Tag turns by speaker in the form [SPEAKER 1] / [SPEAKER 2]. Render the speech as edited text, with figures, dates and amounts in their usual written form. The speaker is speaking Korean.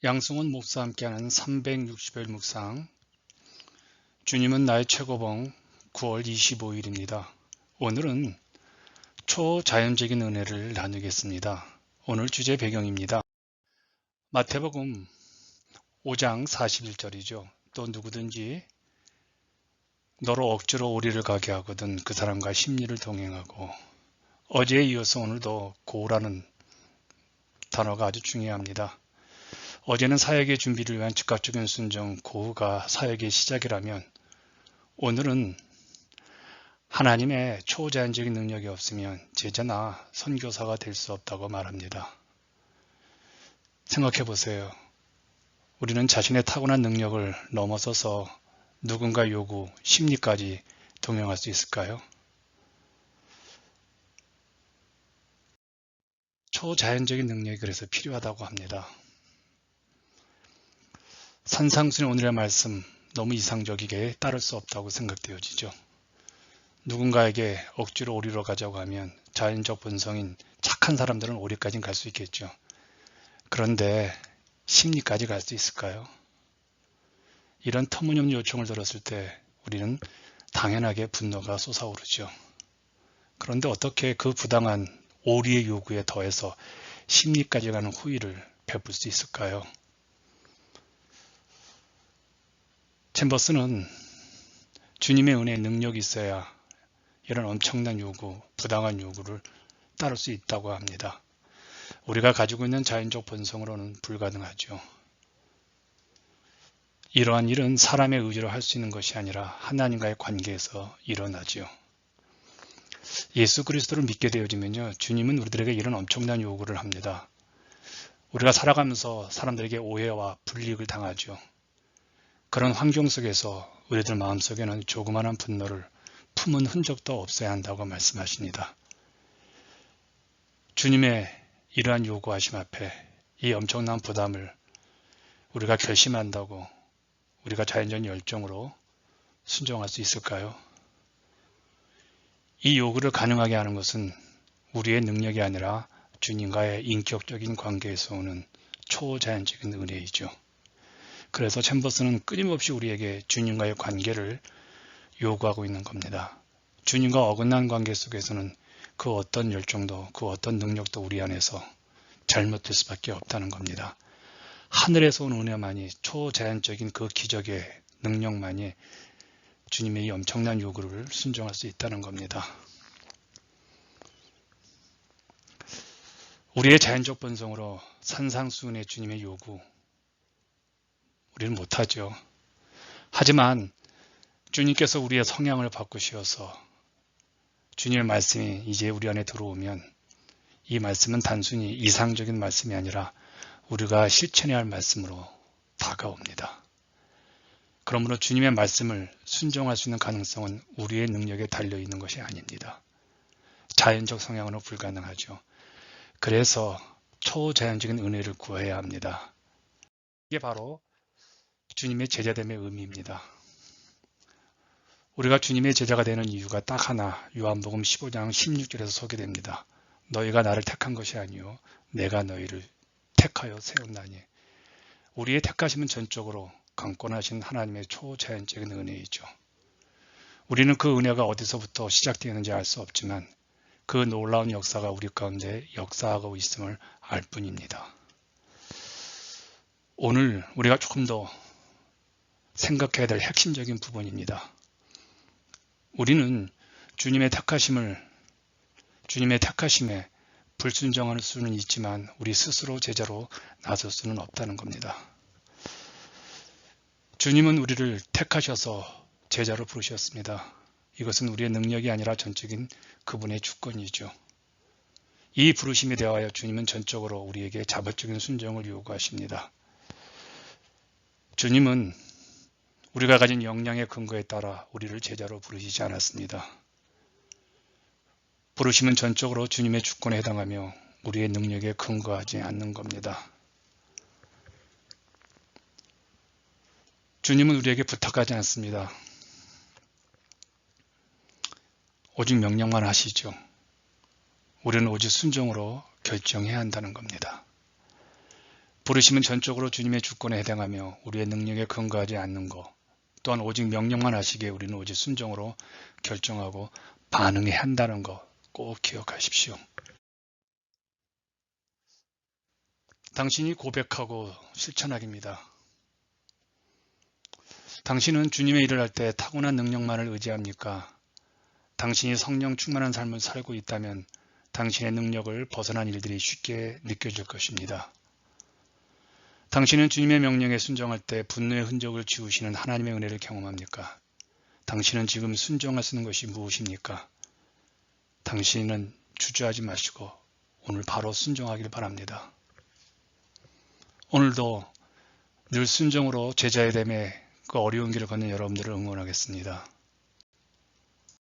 [SPEAKER 1] 양승원 목사와 함께하는 360일 묵상. 주님은 나의 최고봉 9월 25일입니다. 오늘은 초자연적인 은혜를 나누겠습니다. 오늘 주제 배경입니다. 마태복음 5장 41절이죠. 또 누구든지 너로 억지로 오리를 가게 하거든 그 사람과 심리를 동행하고, 어제에 이어서 오늘도 고라는 단어가 아주 중요합니다. 어제는 사역의 준비를 위한 즉각적인 순종, 고가 사역의 시작이라면, 오늘은 하나님의 초자연적인 능력이 없으면 제자나 선교사가 될 수 없다고 말합니다. 생각해 보세요. 우리는 자신의 타고난 능력을 넘어서서 누군가 요구, 심리까지 동행할 수 있을까요? 초자연적인 능력이 그래서 필요하다고 합니다. 산상순의 오늘의 말씀, 너무 이상적이게 따를 수 없다고 생각되어지죠. 누군가에게 억지로 오리로 가자고 하면 자연적 본성인 착한 사람들은 오리까지는 갈 수 있겠죠. 그런데 심리까지 갈 수 있을까요? 이런 터무니없는 요청을 들었을 때 우리는 당연하게 분노가 솟아오르죠. 그런데 어떻게 그 부당한 오리의 요구에 더해서 심리까지 가는 후의를 베풀 수 있을까요? 챔버스는 주님의 은혜의 능력이 있어야 이런 엄청난 요구, 부당한 요구를 따를 수 있다고 합니다. 우리가 가지고 있는 자연적 본성으로는 불가능하죠. 이러한 일은 사람의 의지로 할 수 있는 것이 아니라 하나님과의 관계에서 일어나지요. 예수 그리스도를 믿게 되어지면요, 주님은 우리들에게 이런 엄청난 요구를 합니다. 우리가 살아가면서 사람들에게 오해와 불이익을 당하죠. 그런 환경 속에서 우리들 마음속에는 조그마한 분노를 품은 흔적도 없어야 한다고 말씀하십니다. 주님의 이러한 요구하심 앞에 이 엄청난 부담을 우리가 결심한다고 우리가 자연적 열정으로 순종할 수 있을까요? 이 요구를 가능하게 하는 것은 우리의 능력이 아니라 주님과의 인격적인 관계에서 오는 초자연적인 은혜이죠. 그래서 챔버스는 끊임없이 우리에게 주님과의 관계를 요구하고 있는 겁니다. 주님과 어긋난 관계 속에서는 그 어떤 열정도 그 어떤 능력도 우리 안에서 잘못될 수밖에 없다는 겁니다. 하늘에서 온 은혜만이, 초자연적인 그 기적의 능력만이 주님의 이 엄청난 요구를 순종할 수 있다는 겁니다. 우리의 자연적 본성으로 산상수훈의 주님의 요구, 우리는 못하죠. 하지만 주님께서 우리의 성향을 바꾸시어서 주님의 말씀이 이제 우리 안에 들어오면 이 말씀은 단순히 이상적인 말씀이 아니라 우리가 실천해야 할 말씀으로 다가옵니다. 그러므로 주님의 말씀을 순종할 수 있는 가능성은 우리의 능력에 달려있는 것이 아닙니다. 자연적 성향으로 불가능하죠. 그래서 초자연적인 은혜를 구해야 합니다. 이게 바로 주님의 제자됨의 의미입니다. 우리가 주님의 제자가 되는 이유가 딱 하나, 요한복음 15장 16절에서 소개됩니다. 너희가 나를 택한 것이 아니요 내가 너희를 택하여 세웠나니. 우리의 택하심은 전적으로 강권하신 하나님의 초자연적인 은혜이죠. 우리는 그 은혜가 어디서부터 시작되었는지 알 수 없지만 그 놀라운 역사가 우리 가운데 역사하고 있음을 알 뿐입니다. 오늘 우리가 조금 더 생각해야 될 핵심적인 부분입니다. 우리는 주님의 택하심에 불순종할 수는 있지만 우리 스스로 제자로 나설 수는 없다는 겁니다. 주님은 우리를 택하셔서 제자로 부르셨습니다. 이것은 우리의 능력이 아니라 전적인 그분의 주권이죠. 이 부르심에 대하여 주님은 전적으로 우리에게 자발적인 순종을 요구하십니다. 주님은 우리가 가진 역량의 근거에 따라 우리를 제자로 부르시지 않았습니다. 부르심은 전적으로 주님의 주권에 해당하며 우리의 능력에 근거하지 않는 겁니다. 주님은 우리에게 부탁하지 않습니다. 오직 명령만 하시죠. 우리는 오직 순종으로 결정해야 한다는 겁니다. 부르심은 전적으로 주님의 주권에 해당하며 우리의 능력에 근거하지 않는 것, 또한 오직 명령만 하시기에 우리는 오직 순종으로 결정하고 반응해야 한다는 것 꼭 기억하십시오. 당신이 고백하고 실천하기입니다. 당신은 주님의 일을 할 때 타고난 능력만을 의지합니까? 당신이 성령 충만한 삶을 살고 있다면 당신의 능력을 벗어난 일들이 쉽게 느껴질 것입니다. 당신은 주님의 명령에 순종할 때 분노의 흔적을 지우시는 하나님의 은혜를 경험합니까? 당신은 지금 순종할 수 있는 것이 무엇입니까? 당신은 주저하지 마시고 오늘 바로 순종하길 바랍니다. 오늘도 늘 순종으로 제자의 됨에 그 어려운 길을 걷는 여러분들을 응원하겠습니다.